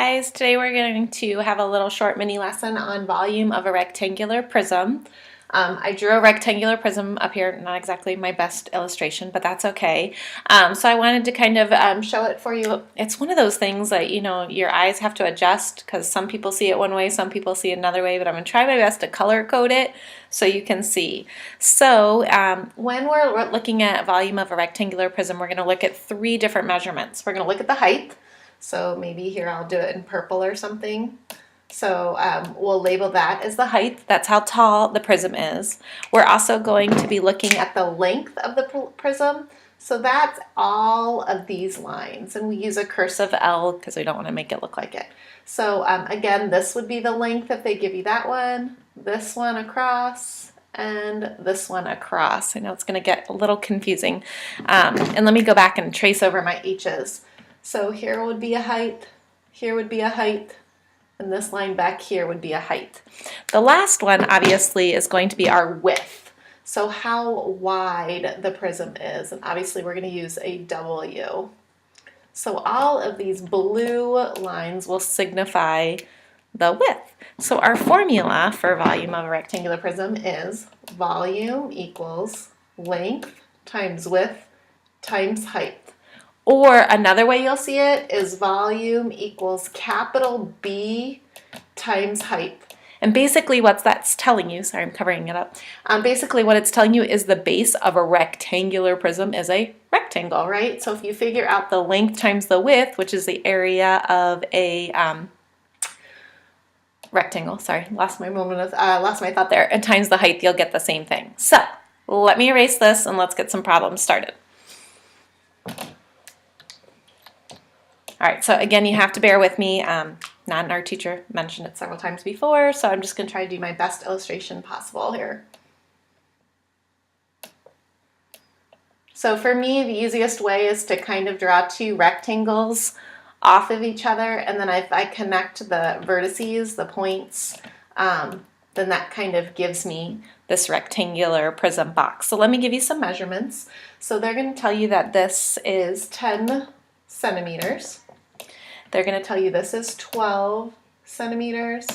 guys, today we're going to have a little short mini lesson on volume of a rectangular prism. I drew a rectangular prism up here, not exactly my best illustration, but that's okay. So I wanted to kind of show it for you. It's one of those things that, you know, your eyes have to adjust because some people see it one way, some people see it another way, but I'm going to try my best to color code it so you can see. So when we're looking at volume of a rectangular prism, we're going to look at three different measurements. We're going to look at the height. So maybe here I'll do it in purple or something. So we'll label that as the height. That's how tall the prism is. We're also going to be looking at the length of the prism. So that's all of these lines. And we use a cursive L because we don't want to make it look like it. So again, this would be the length if they give you that one, this one across, and this one across. I know it's going to get a little confusing. And let me go back and trace over my H's. So here would be a height, here would be a height, and this line back here would be a height. The last one obviously is going to be our width. So how wide the prism is, and obviously we're going to use a W. So all of these blue lines will signify the width. So our formula for volume of a rectangular prism is volume equals length times width times height. Or another way you'll see it is volume equals capital B times height. And basically what that's telling you, sorry I'm covering it up, basically what it's telling you is the base of a rectangular prism is a rectangle, right? So if you figure out the length times the width, which is the area of a rectangle, sorry, lost my thought there, and times the height, you'll get the same thing. So let me erase this and let's get some problems started. All right, so again, you have to bear with me. Not our teacher mentioned it several times before, so I'm just going to try to do my best illustration possible here. So for me, the easiest way is to kind of draw two rectangles off of each other, and then if I connect the vertices, the points, then that kind of gives me this rectangular prism box. So let me give you some measurements. So they're going to tell you that this is 10 centimeters. They're going to tell you this is 12 centimeters,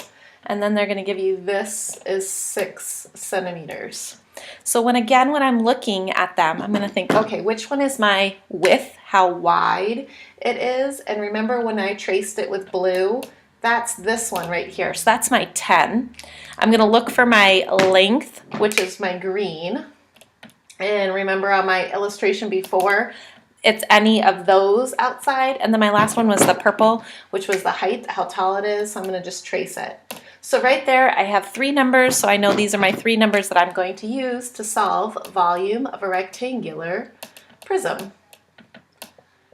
and then they're going to give you this is 6 centimeters. So when I'm looking at them, I'm going to think, okay, which one is my width, how wide it is? And remember when I traced it with blue, that's this one right here. So that's my 10. I'm going to look for my length, which is my green. And remember on my illustration before, it's any of those outside. And then my last one was the purple, which was the height, how tall it is. So I'm going to just trace it. So right there, I have three numbers. So I know these are my three numbers that I'm going to use to solve volume of a rectangular prism.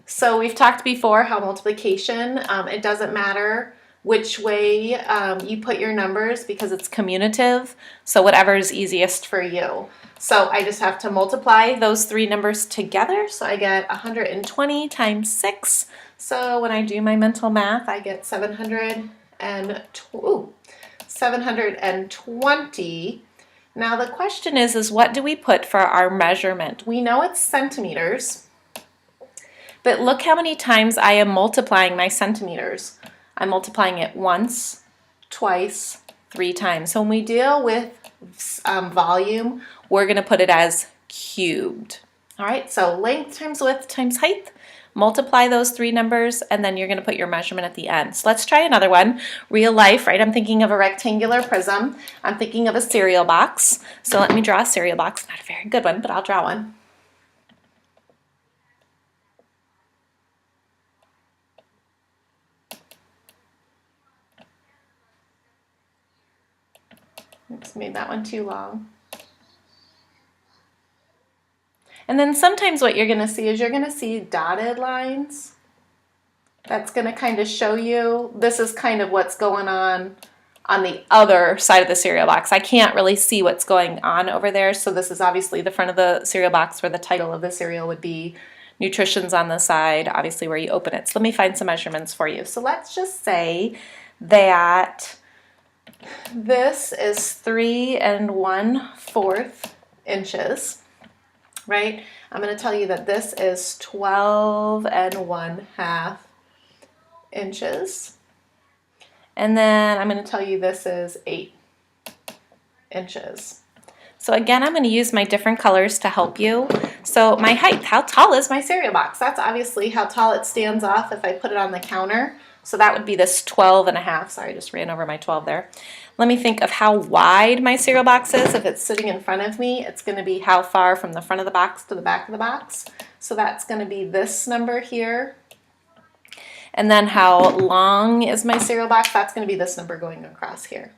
So we've talked before how multiplication, it doesn't matter which way you put your numbers because it's commutative. So whatever is easiest for you. So I just have to multiply those three numbers together. So I get 120 times 6. So when I do my mental math, I get 720. Now the question is what do we put for our measurement? We know it's centimeters, but look how many times I am multiplying my centimeters. I'm multiplying it once, twice, 3 times. So when we deal with volume, we're going to put it as cubed. All right, so length times width times height, multiply those three numbers, and then you're going to put your measurement at the end. So let's try another one. Real life, right? I'm thinking of a rectangular prism. I'm thinking of a cereal box. So let me draw a cereal box. Not a very good one, but I'll draw one. Oops, made that one too long. And then sometimes what you're going to see is you're going to see dotted lines. That's going to kind of show you this is kind of what's going on the other side of the cereal box. I can't really see what's going on over there. So this is obviously the front of the cereal box where the title of the cereal would be. Nutrition's on the side, obviously where you open it. So let me find some measurements for you. So let's just say that this is 3 1/4 inches, right? I'm going to tell you that this is 12 1/2 inches. And then I'm going to tell you this is 8 inches. So again, I'm going to use my different colors to help you. So my height, how tall is my cereal box? That's obviously how tall it stands off if I put it on the counter. So that would be this 12.5. Sorry, I just ran over my 12 there. Let me think of how wide my cereal box is. If it's sitting in front of me, it's going to be how far from the front of the box to the back of the box. So that's going to be this number here. And then how long is my cereal box? That's going to be this number going across here.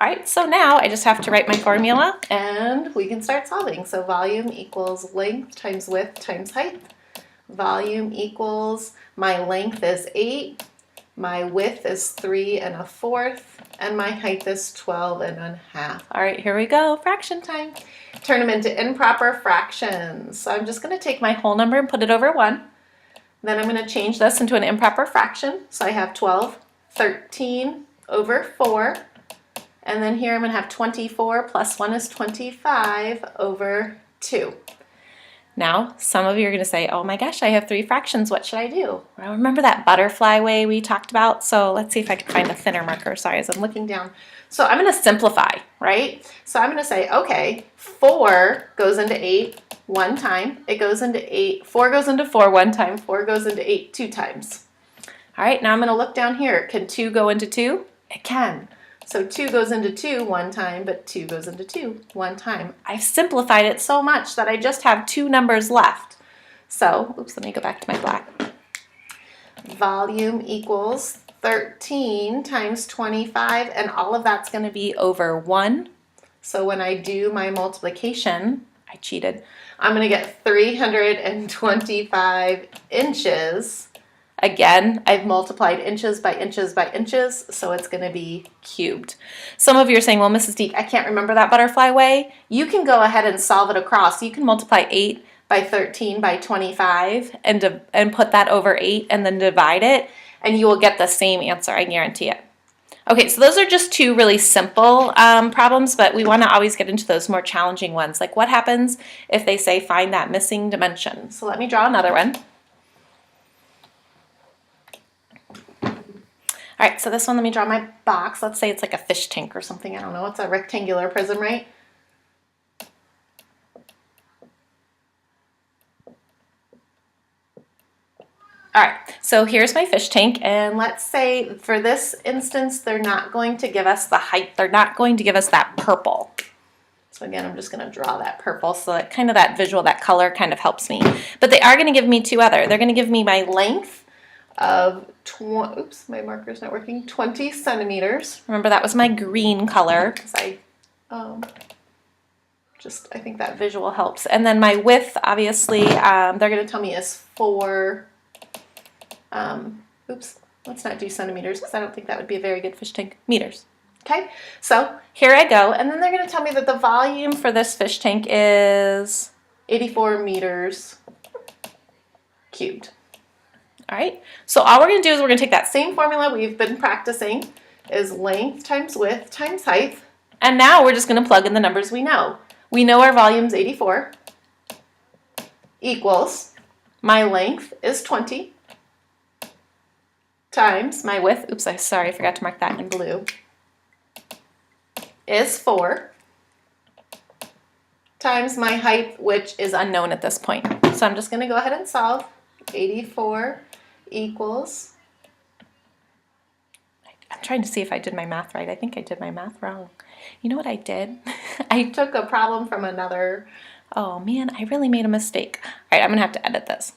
All right, so now I just have to write my formula and we can start solving. So volume equals length times width times height. Volume equals, my length is 8, my width is 3 1/4, and my height is 12.5. All right, here we go, fraction time. Turn them into improper fractions. So I'm just going to take my whole number and put it over 1. Then I'm going to change this into an improper fraction. So I have 13 over 4. And then here I'm going to have 24 plus 1 is 25 over 2. Now, some of you are going to say, oh my gosh, I have 3 fractions. What should I do? Well, remember that butterfly way we talked about? So let's see if I can find a thinner marker. Sorry, as I'm looking down. So I'm going to simplify, right? So I'm going to say, okay, 4 goes into 8 one time. It goes into 8. 4 goes into 4 one time. 4 goes into 8 2 times. All right, now I'm going to look down here. Can 2 go into 2? It can. So 2 goes into 2 one time, but 2 goes into 2 one time. I've simplified it so much that I just have 2 numbers left. So, oops, let me go back to my black. Volume equals 13 times 25, and all of that's going to be over 1. So when I do my multiplication, I cheated. I'm going to get 325 inches. Again, I've multiplied inches by inches by inches, so it's going to be cubed. Some of you are saying, well, Mrs. Deek, I can't remember that butterfly way. You can go ahead and solve it across. You can multiply 8 by 13 by 25 and put that over 8 and then divide it, and you will get the same answer, I guarantee it. Okay, so those are just 2 really simple problems, but we want to always get into those more challenging ones. Like what happens if they say find that missing dimension? So let me draw another one. All right, so this one, let me draw my box. Let's say it's like a fish tank or something. I don't know. It's a rectangular prism, right? All right, so here's my fish tank, and let's say for this instance, they're not going to give us the height. They're not going to give us that purple. So again, I'm just going to draw that purple so that kind of that visual, that color kind of helps me. But they are going to give me 2 other. They're going to give me my length of, oops, my marker's not working, 20 centimeters. Remember, that was my green color because I think that visual helps. And then my width, obviously, they're going to tell me is 4, oops, let's not do centimeters because I don't think that would be a very good fish tank. Meters. Okay, so here I go. And then they're going to tell me that the volume for this fish tank is 84 meters cubed. All right, so all we're going to do is we're going to take that same formula we've been practicing, is length times width times height, and now we're just going to plug in the numbers we know. We know our volume's 84 equals my length is 20 times my width, oops, sorry, I forgot to mark that in blue, is 4 times my height, which is unknown at this point. So I'm just going to go ahead and solve. 84 equals, I'm trying to see if I did my math right. I think I did my math wrong. You know what I did? I took a problem from another, oh man, I really made a mistake. All right, I'm gonna have to edit this.